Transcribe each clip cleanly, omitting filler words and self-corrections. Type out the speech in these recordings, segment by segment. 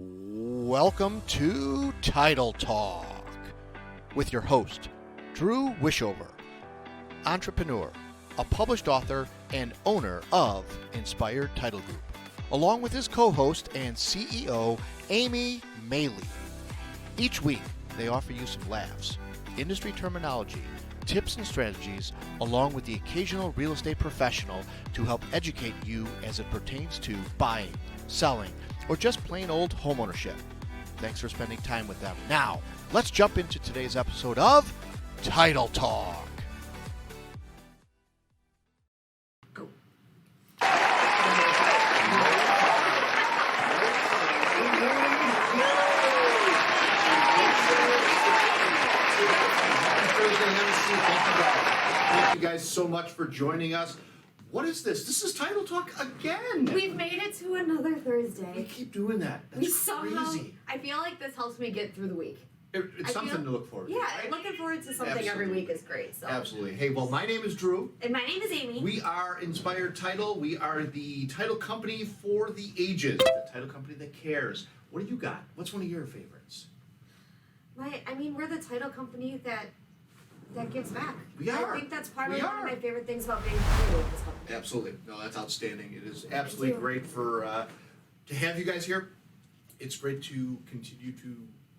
Welcome to Title Talk with your host, Drew Wishover, entrepreneur, a published author, and owner of Inspired Title Group, along with his co-host and CEO, Amy Maley. Each week, they offer you some laughs, industry terminology, tips and strategies, along with the occasional real estate professional to help educate you as it pertains to buying, selling, or just plain old homeownership. Thanks for spending time with them. Now, let's jump into today's episode of Title Talk. Go. Thank you guys so much for joining us. What is this? This is Title Talk again. We've made it to another We Thursday. keep doing that. That's We somehow, crazy. I feel like this helps me get through the week. It's I something feel- to look forward to. Yeah, right? looking forward to something every Absolutely. week is great. So. Absolutely. Hey, well, my name is Drew. And my name is Amy. We are Inspired Title. We are the title company for the ages, the title company that cares. What do you got? What's one of your favorites? We're the title company that gives back. We are. I think that's probably We one are. of my favorite things about being part of this company. Absolutely. No, that's outstanding. It is absolutely you. great to have you guys here. It's great to continue to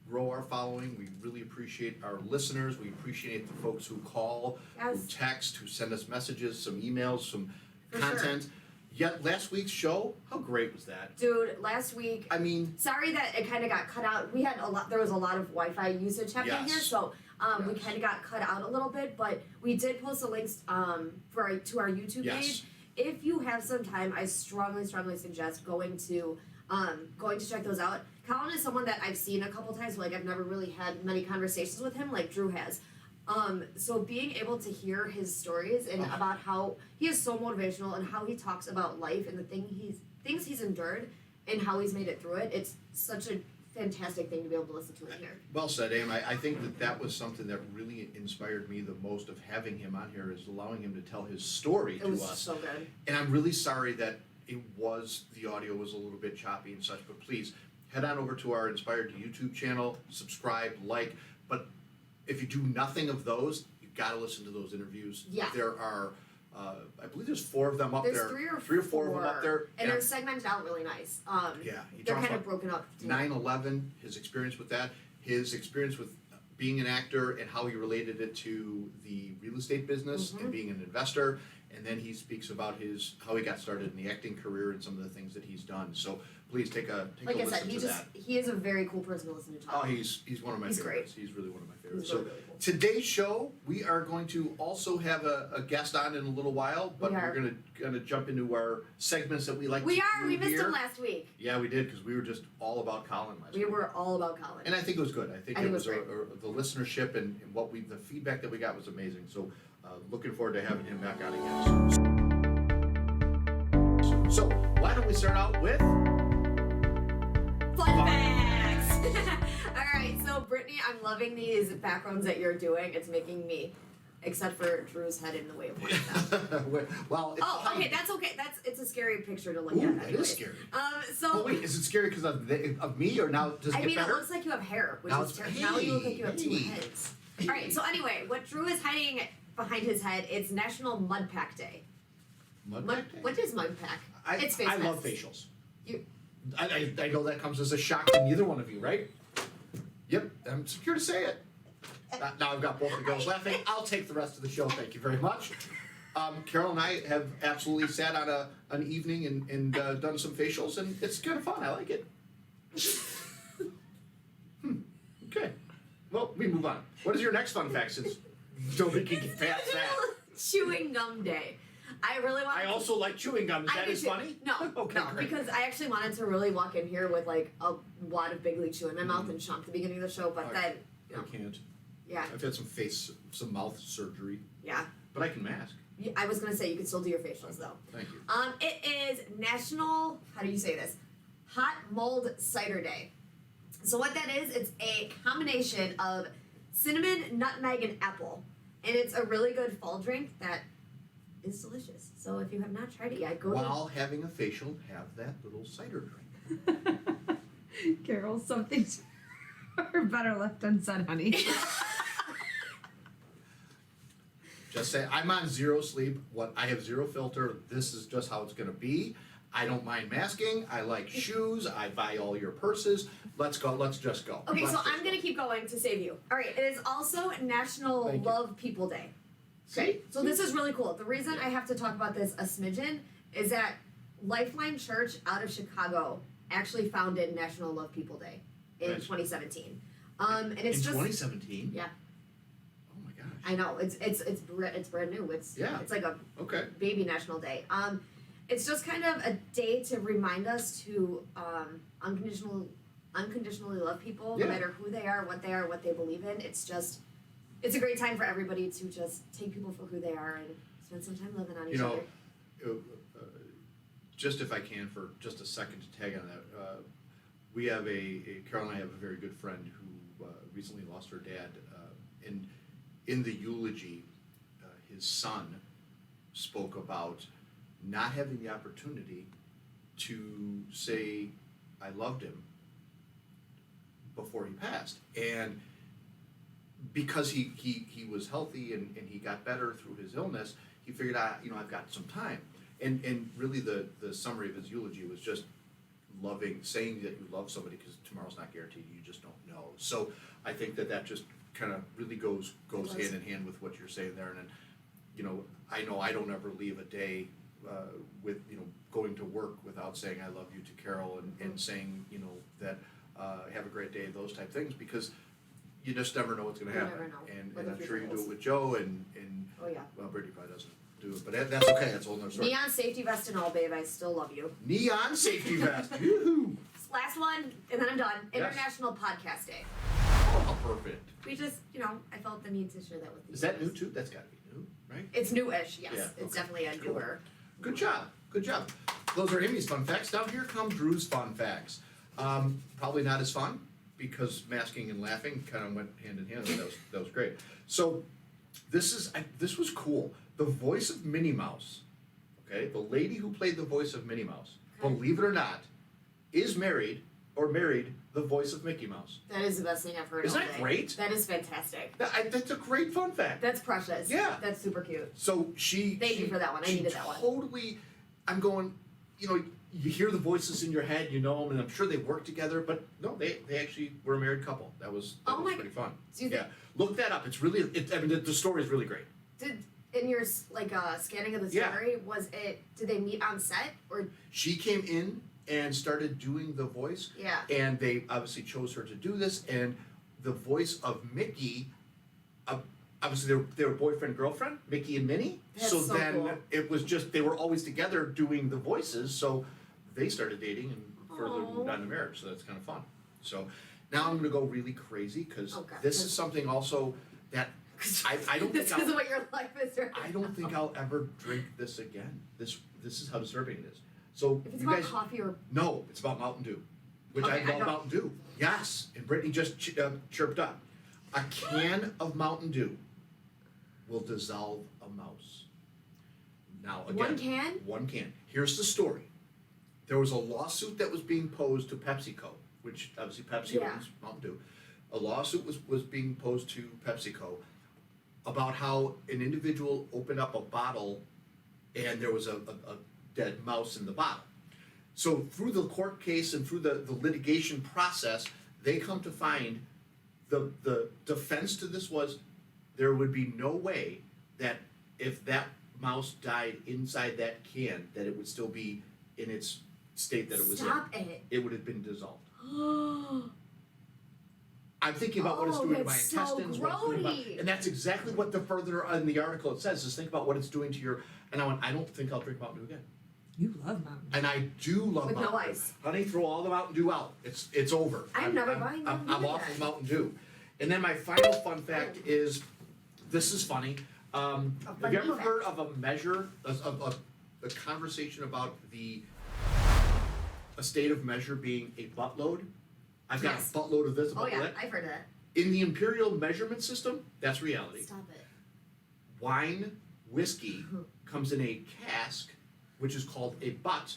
grow our following. We really appreciate our listeners. We appreciate the folks who call, who Yes. text, who send us messages, some emails, some For content. Yet last week's show, how great was that? Dude, last week, I mean, sorry that it kind of got cut out. There was a lot of Wi-Fi usage happening Yes. here, so we Yes. kind of got cut out a little bit. But we did post the links to our YouTube Yes. page. If you have some time, I strongly suggest going to check those out. Colin is someone that I've seen a couple times, but I've never really had many conversations with him like Drew has. So being able to hear his stories and about how he is so motivational and how he talks about life and the things he's endured and how he's made it through it, it's such a fantastic thing to be able to listen to and hear. well said, Aim. I think that was something that really inspired me the most of having him on here, is allowing him to tell his story It to was us. so good. And I'm really sorry that the audio was a little bit choppy and such, but please head on over to our Inspired YouTube channel, subscribe, like. But if you do nothing of those, you've got to listen to those interviews. Yeah. There are, I believe there's 4 of them up There's there. three or four of them up there. and they're segmented out really nice. Yeah, he They're talks kind of about broken up. too. 9/11, his experience with that, his experience with being an actor and how he related it to the real estate business Mhm. and being an investor. And then he speaks about how he got started in the acting career and some of the things that he's done. So please take a Like I said, listen to that. he is a very cool person to listen to talk. Oh, he's one of my He's favorites. He's really one of my favorites. He's So really, really cool. today's show, we are going to also have a guest on in a little while, but We are. we're gonna jump into our segments that we like We to are. do We missed here. him last week. Yeah, we did, because we were just all about Colin last We week. were all about Colin. And I think it was good. I think I it think it was was the listenership and the feedback that we got was amazing. So looking forward to having him back on again. So why don't we start out with Fun facts! Alright, so Brittany, I'm loving these backgrounds that you're doing. It's making me, except for Drew's head in the way of one of them. well. It's Oh, okay, that's okay. It's a scary picture to look Ooh, at. that anyways. is scary. So Oh wait, is it scary because of me, or now does it I get mean, better? it looks like you have hair, which Now is it's- terrible. Now you look like you have two hey. heads. Alright, so anyway, what Drew is hiding behind his head, it's National Mud Pack Day. What is Mud Pack? It's face I love masks. facials. You- I know that comes as a shock to neither one of you, right? Yep, I'm secure to say it. Now I've got both the girls laughing. I'll take the rest of the show. Thank you very much. Carol and I have absolutely sat on an evening and done some facials, and it's kind of fun. I like it. Okay. Well, we move on. What is your next fun fact, since nobody can get past that? Chewing Gum Day. I really want. I also like chewing gum. Is I that do as too. funny? No, Okay, no, great. because I actually wanted to really walk in here with like a wad of Big League Chew in my mouth and chomp at the beginning of the show, but Okay. then, you know, I can't. yeah, I've had some mouth surgery, yeah. but I can mask. I was gonna say you could still do your facials though. Thank you. It is National. How do you say this? Hot Mulled Cider Day. So what that is, it's a combination of cinnamon, nutmeg, and apple, and it's a really good fall drink that is delicious. So if you have not tried it yet, go While having a facial, have that little cider drink. to. Carol something or better left unsaid, honey. Just say, I'm on zero sleep. I have zero filter. This is just how it's going to be. I don't mind masking. I like shoes. I buy all your purses. Let's go. Let's just go. Okay, Let's so just I'm go. gonna keep going to save you. All right, it is also National Thank you. Love People Day. See? So this is really cool. The reason I have to talk about this a smidgen is that Lifeline Church out of Chicago actually founded National Love People Day in Nice. 2017. And it's in just 2017? yeah, Oh my gosh. I know it's brand new. It's like a Okay. baby National Day. It's just kind of a day to remind us to unconditionally love people, Yeah. no matter who they are, what they believe in. It's a great time for everybody to just take people for who they are and spend some time loving on each You know, other. just if I can for just a second to tag on that, we have Carol and I have a very good friend who recently lost her dad, and in the eulogy, his son spoke about not having the opportunity to say I loved him before he passed, and because he was healthy and he got better through his illness, he figured out, I've got some time. And really the summary of his eulogy was just saying that you love somebody, because tomorrow's not guaranteed, you just don't know. So I think that just kind of really goes hand in hand with what you're saying there. And I know I don't ever leave a day with going to work without saying I love you to Carol and saying that have a great day, those type things, because you just never know what's going to You happen. never know And what the I'm future sure you do holds. it with Joe and Oh yeah. well, Brittany probably doesn't do it, but that's okay. That's a whole nother story. Neon safety vest and all, babe. I still love you. Neon safety vest. Woohoo! Last one, and then I'm done. Yes. International Podcast Day. Oh, perfect. We just, I felt the need to share that with you. Is that guys. new too? That's got to be new, right? It's newish, yes. Yeah, It's okay. definitely a Cool. newer. Good job. Good job. Those are Amy's fun facts. Now here come Drew's fun facts. Probably not as fun because masking and laughing kind of went hand in hand. That was great. So this was cool. The voice of Minnie Mouse, okay, the lady who played the voice of Minnie Mouse, Okay. believe it or not, is married the voice of Mickey Mouse. That is the best thing I've heard Isn't all that day. great? That is fantastic. That's a great fun fact. That's precious. Yeah. That's super cute. So she. Thank you for that one. I she needed that one. Totally. I'm going. You hear the voices in your head, you know them, and I'm sure they work together. But no, they actually were a married couple. That was pretty fun. Do you Yeah, look that up. It's really. The story is really great. Did in your scanning of the Yeah. story, did they meet on set or She came in and started doing the voice, yeah? and they obviously chose her to do this. And the voice of Mickey, obviously they were boyfriend girlfriend, Mickey and Minnie. That's so so then cool. it was just they were always together doing the voices. So they started dating and further Aw. moved on to marriage. So that's kind of fun. So now I'm going to go really crazy because Okay. this is something also that I don't This think is what your life is right I don't think I'll ever drink this again. This is how disturbing it is. So If it's you about guys, coffee or no, it's about Mountain Dew, which Okay, I I love don't- Mountain Dew. Yes, and Brittany just chirped up. A can of Mountain Dew will dissolve a mouse. Now again, one can? one can. Here's the story. There was a lawsuit that was being posed to PepsiCo, which obviously Pepsi Yeah. owns Mountain Dew. A lawsuit was being posed to PepsiCo about how an individual opened up a bottle and there was a dead mouse in the bottle. So through the court case and through the litigation process, they come to find the defense to this was there would be no way that if that mouse died inside that can that it would still be in its state that it was Stop in. it. It would have been dissolved. I'm thinking about what it's doing to my that's so intestines, what it's doing to grody. and that's exactly what the further in the article it says, is think about what it's doing to your, and I went, I don't think I'll drink Mountain Dew again. You love Mountain Dew. And I do love With no Mountain Dew. ice. Honey, throw all the Mountain Dew out. It's over. I'm never buying Mountain Dew I'm off again. of Mountain Dew. And then my final fun fact is, this is funny. Have funny you ever fact. heard of a measure, a conversation about a state of measure being a buttload? I've got Yes. a buttload of this, a Oh buttload yeah, of that. I've heard of that. In the imperial measurement system, that's reality. Stop it. Wine, whiskey comes in a cask, which is called a butt.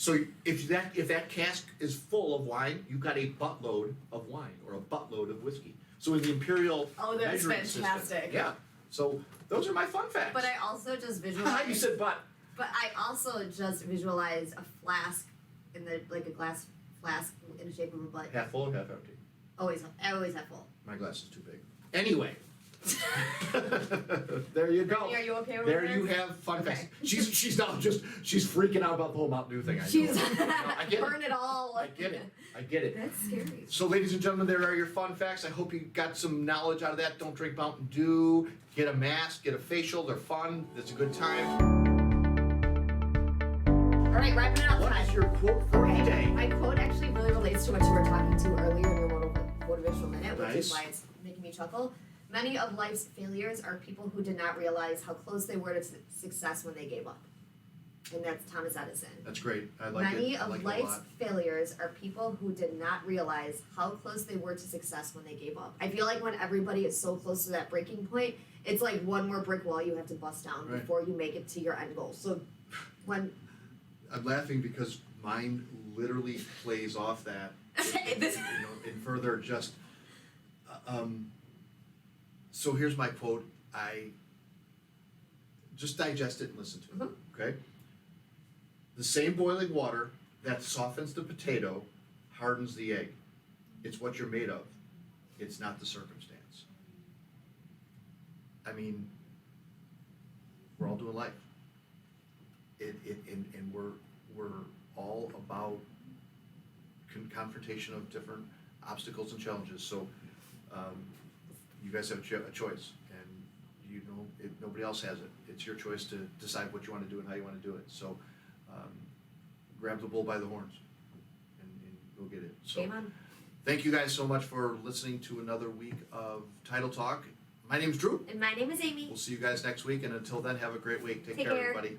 So if that cask is full of wine, you've got a buttload of wine or a buttload of whiskey. So in the imperial Oh, that's measuring system, fantastic. yeah. So those are my fun facts. But I also just visualize. You said but. But I also just visualize a flask like a glass flask in the shape of a butt. Half full or half empty? I always have full. My glass is too big. Anyway. There you go. Are you okay with There this? you have fun Okay. facts. She's now she's freaking out about the whole Mountain Dew thing. I know. She's No, I get burn it. it all. I get it. I get it. That's scary. So, ladies and gentlemen, there are your fun facts. I hope you got some knowledge out of that. Don't drink Mountain Dew. Get a mask. Get a facial. They're fun. It's a good time. All right, wrapping it up. What time. is your quote for Okay, today? my quote actually really relates to what you were talking to earlier in your motivational minute, which Nice. is why it's making me chuckle. Many of life's failures are people who did not realize how close they were to success when they gave up. And that's Thomas Edison. That's great. I like Many it. I of like it a life's lot. failures are people who did not realize how close they were to success when they gave up. I feel like when everybody is so close to that breaking point, it's like one more brick wall you have to bust down Right. before you make it to your end goal. So when I'm laughing because mine literally plays off that. this And further just. So here's my quote. I just digest it and listen to it. Mhm. Okay. The same boiling water that softens the potato hardens the egg. It's what you're made of. It's not the circumstance. I mean, we're all doing life. And we're all about confrontation of different obstacles and challenges. So, you guys have a choice, and you know nobody else has it. It's your choice to decide what you want to do and how you want to do it. So, grab the bull by the horns, and go get it. So, game on. thank you guys so much for listening to another week of Title Talk. My name's Drew. And my name is Amy. We'll see you guys next week, and until then, have a great week. Take Take care, care. everybody.